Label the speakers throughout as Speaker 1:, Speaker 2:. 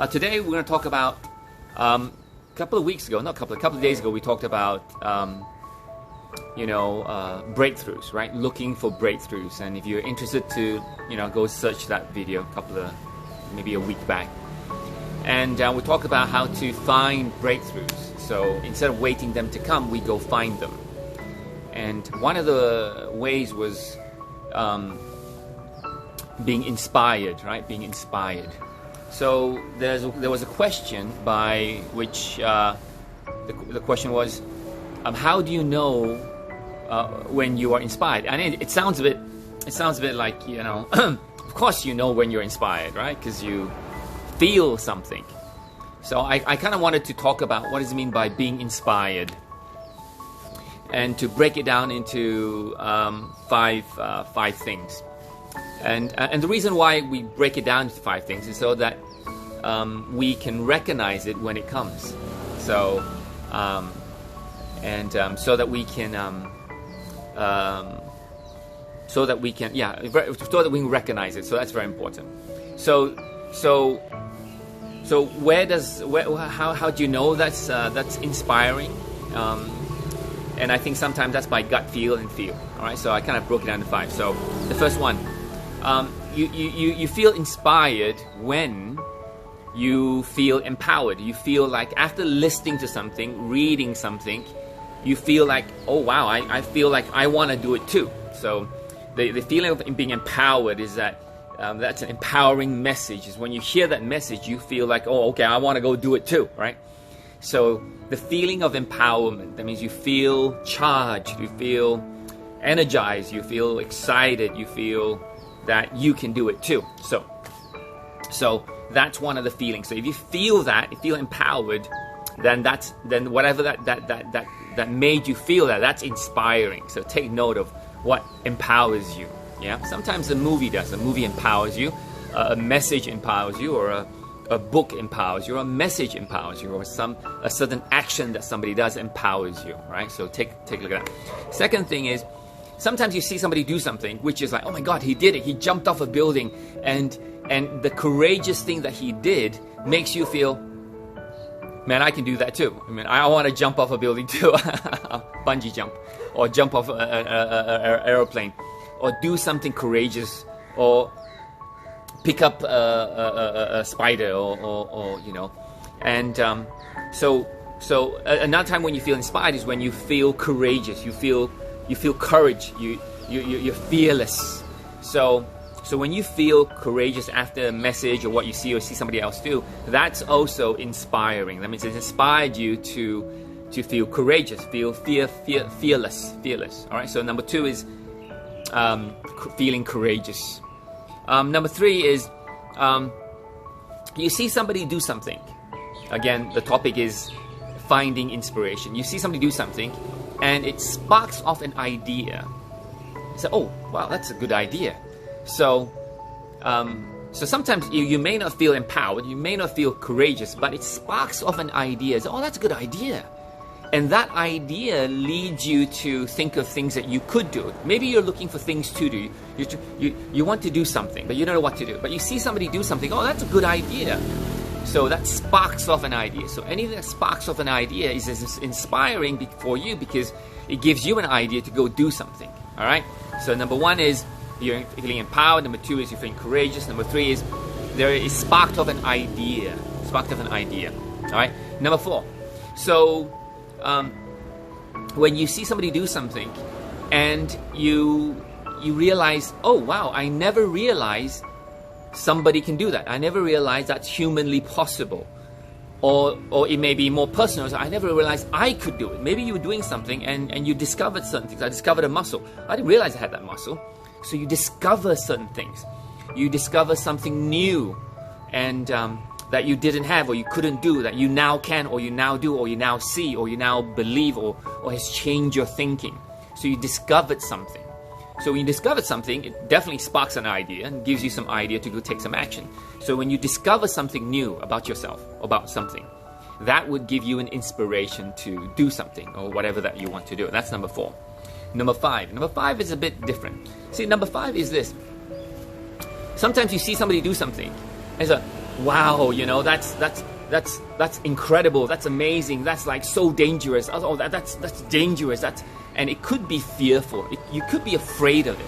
Speaker 1: Today we're going to talk about a couple of days ago, we talked about breakthroughs, right? Looking for breakthroughs. And if you're interested to go search that video maybe a week back. And we talked about how to find breakthroughs. So instead of waiting them to come, we go find them. And one of the ways was being inspired, right? Being inspired. So there was a question by which the question was, how do you know when you are inspired? And it sounds a bit like of course you know when you're inspired, right? Because you feel something. So I kind of wanted to talk about what does it mean by being inspired, and to break it down into five things. And the reason why we break it down into 5 things is so that we can recognize it when it comes. So so that we can recognize it. So that's very important. So how do you know that's inspiring? And I think sometimes that's by gut feel. All right. So I kind of broke it down to 5. So the first one, you feel inspired when you feel empowered. You feel like after listening to something, reading something, you feel like, oh wow, I feel like I want to do it too. So the feeling of being empowered is that's an empowering message. Is when you hear that message, you feel like, oh, okay, I want to go do it too, right? So the feeling of empowerment, that means you feel charged, you feel energized, you feel excited, you feel that you can do it too. So that's one of the feelings. So if you feel that, you feel empowered, then whatever that made you feel that's inspiring. So take note of what empowers you. Yeah. Sometimes a movie does. A movie empowers you. A message empowers you, or a book empowers you, or a message empowers you, or a certain action that somebody does empowers you. Right. So take a look at that. Second thing is, sometimes you see somebody do something which is like, oh my God, he did it. He jumped off a building, and the courageous thing that he did makes you feel, man, I can do that too. I mean, I want to jump off a building too. Bungee jump, or jump off an aeroplane, or do something courageous, or pick up a spider, or And so another time when you feel inspired is when you feel courageous. You feel courage. You're fearless. So when you feel courageous after a message or what you see or see somebody else do, that's also inspiring. That means it inspired you to feel courageous, feel fearless. All right. So number 2 is feeling courageous. Number 3 is you see somebody do something. Again, the topic is finding inspiration. You see somebody do something, and it sparks off an idea. So, oh, wow, that's a good idea. So sometimes you may not feel empowered, you may not feel courageous, but it sparks off an idea. So, oh, that's a good idea. And that idea leads you to think of things that you could do. Maybe you're looking for things to do. You want to do something, but you don't know what to do. But you see somebody do something, oh, that's a good idea. So that sparks off an idea. So anything that sparks off an idea is inspiring for you, because it gives you an idea to go do something. All right? So number 1 is you're feeling empowered. Number 2 is you're feeling courageous. Number 3 is there is sparked off an idea. All right? Number 4. So when you see somebody do something and you realize, oh wow, I never realized somebody can do that. I never realized that's humanly possible. Or it may be more personal. So I never realized I could do it. Maybe you were doing something and you discovered certain things. I discovered a muscle. I didn't realize I had that muscle. So you discover certain things. You discover something new, and that you didn't have, or you couldn't do, that you now can, or you now do, or you now see, or you now believe, or has changed your thinking. So you discovered something. So when you discover something, it definitely sparks an idea and gives you some idea to go take some action. So when you discover something new about yourself, about something, that would give you an inspiration to do something or whatever that you want to do. And that's number 4. Number 5. Number 5 is a bit different. See, number 5 is this. Sometimes you see somebody do something and say, wow, you know, that's incredible, that's amazing, that's like so dangerous, oh, that's dangerous, and it could be fearful, you could be afraid of it,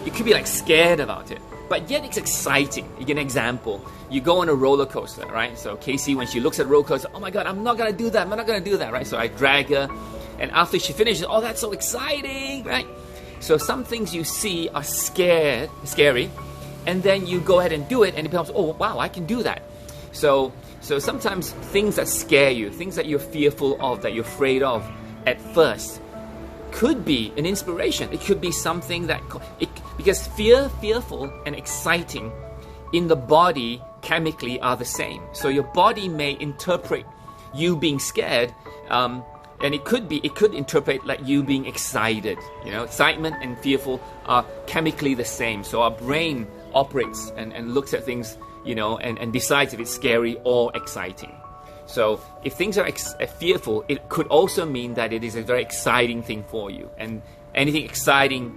Speaker 1: you could be like scared about it, but yet it's exciting. You get an example. You go on a roller coaster, right? So Casey, when she looks at roller coaster, oh my God, I'm not gonna do that, right? So I drag her, and after she finishes, oh, that's so exciting, right? So some things you see are scary, and then you go ahead and do it, and it becomes, oh wow, I can do that. So sometimes things that scare you, things that you're fearful of, that you're afraid of at first, could be an inspiration. It could be something that, because fearful and exciting in the body chemically are the same. So your body may interpret you being scared, and it could interpret like you being excited. You know, excitement and fearful are chemically the same. So our brain operates and looks at things, you know, and decides if it's scary or exciting. So if things are fearful, it could also mean that it is a very exciting thing for you. And anything exciting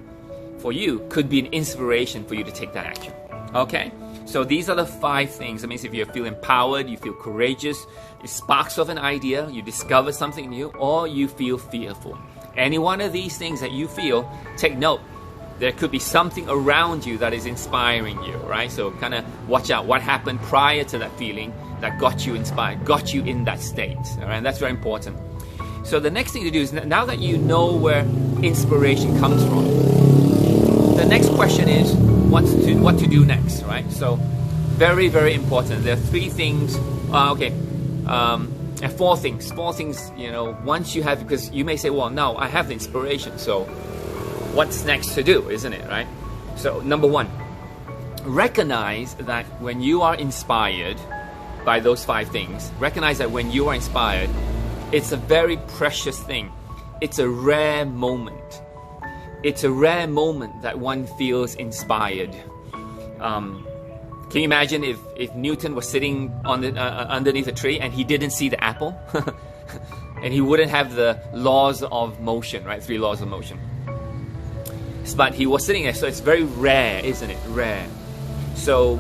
Speaker 1: for you could be an inspiration for you to take that action. Okay? So these are the 5 things. That means if you feel empowered, you feel courageous, it sparks off an idea, you discover something new, or you feel fearful. Any one of these things that you feel, take note. There could be something around you that is inspiring you, right? So kind of watch out what happened prior to that feeling that got you inspired, got you in that state, all right? And that's very important. So the next thing to do is, now that you know where inspiration comes from, the next question is what to do next, right? So very, very important. There are 3 things, and 4 things, you know, once you have, because you may say, well, now I have the inspiration, so what's next to do, isn't it, right? So number 1, recognize that when you are inspired by those 5 things, recognize that when you are inspired, it's a very precious thing. It's a rare moment. It's a rare moment that one feels inspired. Can you imagine if Newton was sitting on the, underneath a tree and he didn't see the apple? And he wouldn't have the laws of motion, right? 3 laws of motion. But he was sitting there, so it's very rare, isn't it? Rare. So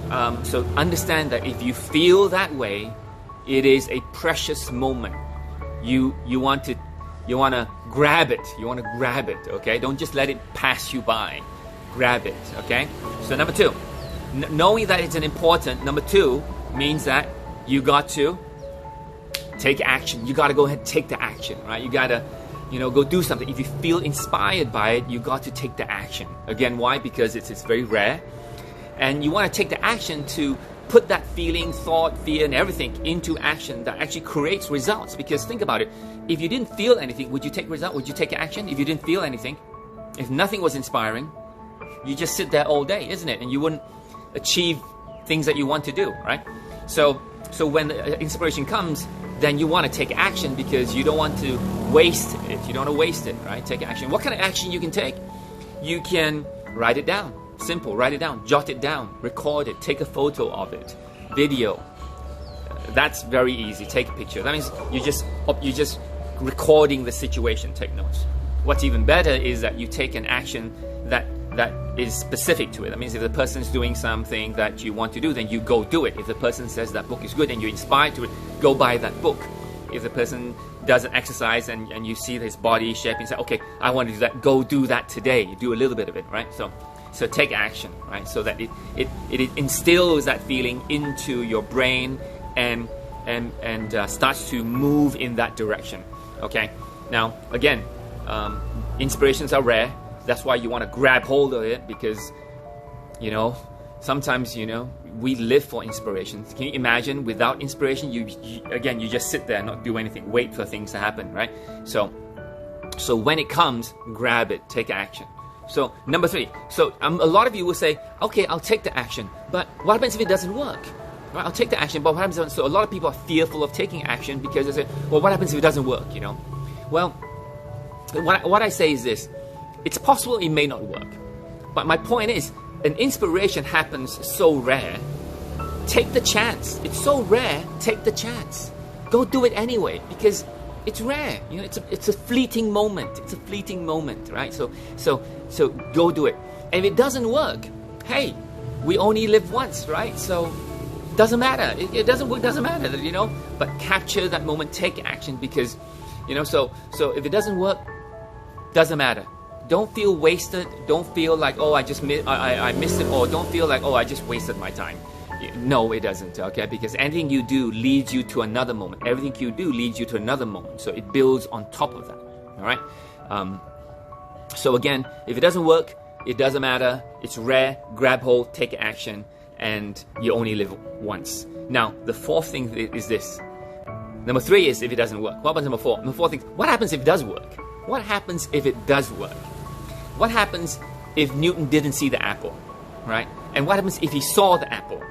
Speaker 1: understand that if you feel that way, it is a precious moment. You want to grab it. You want to grab it, okay? Don't just let it pass you by. Grab it, okay? So number 2, knowing that it's an important, number 2 means that you got to take action. You got to go ahead and take the action, right? You got to, you know, go do something. If you feel inspired by it, you got to take the action. Again, why? Because it's very rare. And you want to take the action to put that feeling, thought, fear, and everything into action that actually creates results. Because think about it. If you didn't feel anything, would you take result? Would you take action? If you didn't feel anything, if nothing was inspiring, you just sit there all day, isn't it? And you wouldn't achieve things that you want to do, right? So when the inspiration comes, then you want to take action because you don't want to waste it. You don't want to waste it, right? Take action. What kind of action you can take? You can write it down. Simple, write it down, jot it down, record it, take a photo of it, video. That's very easy. Take a picture. That means you're just recording the situation. Take notes. What's even better is that you take an action that is specific to it. That means if the person's doing something that you want to do, then you go do it. If the person says that book is good and you're inspired to it, go buy that book. If the person does an exercise and you see his body shape and say, okay, I want to do that, go do that today. Do a little bit of it, right? So take action, right? So that it instills that feeling into your brain and starts to move in that direction. Okay. Now again, inspirations are rare. That's why you want to grab hold of it, because you know sometimes we live for inspiration. Can you imagine without inspiration? You just sit there and not do anything, wait for things to happen, right? So when it comes, grab it, take action. So number 3. So a lot of you will say, okay, I'll take the action, but what happens if it doesn't work? Right? I'll take the action, but what happens? So a lot of people are fearful of taking action because they say, well, what happens if it doesn't work? Well, what I say is this: it's possible it may not work, but my point is, an inspiration happens so rare. Take the chance. It's so rare. Take the chance. Go do it anyway, because it's rare. It's a fleeting moment. It's a fleeting moment, right? So go do it. And if it doesn't work, hey, we only live once, right? So doesn't matter. It doesn't work, doesn't matter, you know. But capture that moment, take action, because, you know, so if it doesn't work, doesn't matter. Don't feel wasted. Don't feel like, oh, I missed it, or don't feel like, oh, I just wasted my time. No, it doesn't, okay? Because anything you do leads you to another moment. Everything you do leads you to another moment. So it builds on top of that, all right? So again, if it doesn't work, it doesn't matter. It's rare. Grab hold, take action, and you only live once. Now, the fourth thing is this. Number 3 is if it doesn't work. What about number 4? Number 4 thing, what happens if it does work? What happens if it does work? What happens if Newton didn't see the apple, right? And what happens if he saw the apple?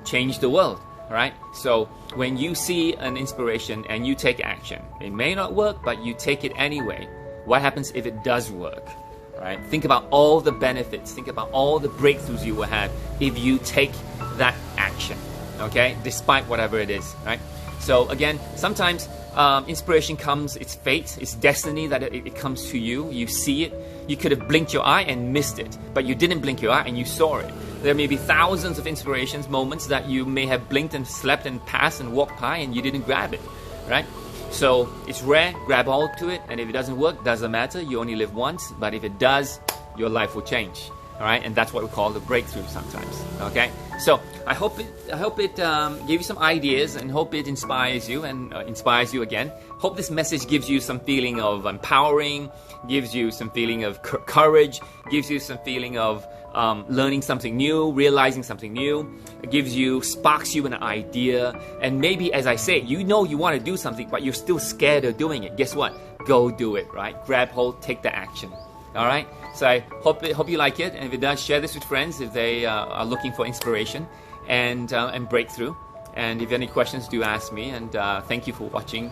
Speaker 1: Change the world, right? So when you see an inspiration and you take action, it may not work, but you take it anyway. What happens if it does work, right? Think about all the benefits. Think about all the breakthroughs you will have if you take that action, okay? Despite whatever it is, right? So again, sometimes inspiration comes, it's fate, it's destiny that it comes to you. You see it. You could have blinked your eye and missed it, but you didn't blink your eye and you saw it. There may be thousands of inspirations, moments that you may have blinked and slept and passed and walked by and you didn't grab it, right? So it's rare, grab hold to it, and if it doesn't work, doesn't matter, you only live once, but if it does, your life will change, all right? And that's what we call the breakthrough sometimes, okay? So I hope it gave you some ideas, and hope it inspires you and inspires you again. Hope this message gives you some feeling of empowering, gives you some feeling of courage, gives you some feeling of learning something new, realizing something new. It gives you, sparks you an idea, and maybe, as I say, you know you want to do something, but you're still scared of doing it. Guess what? Go do it, right? Grab hold, take the action. All right. So I hope you like it, and if it does, share this with friends if they are looking for inspiration and breakthrough. And if you have any questions, do ask me. And thank you for watching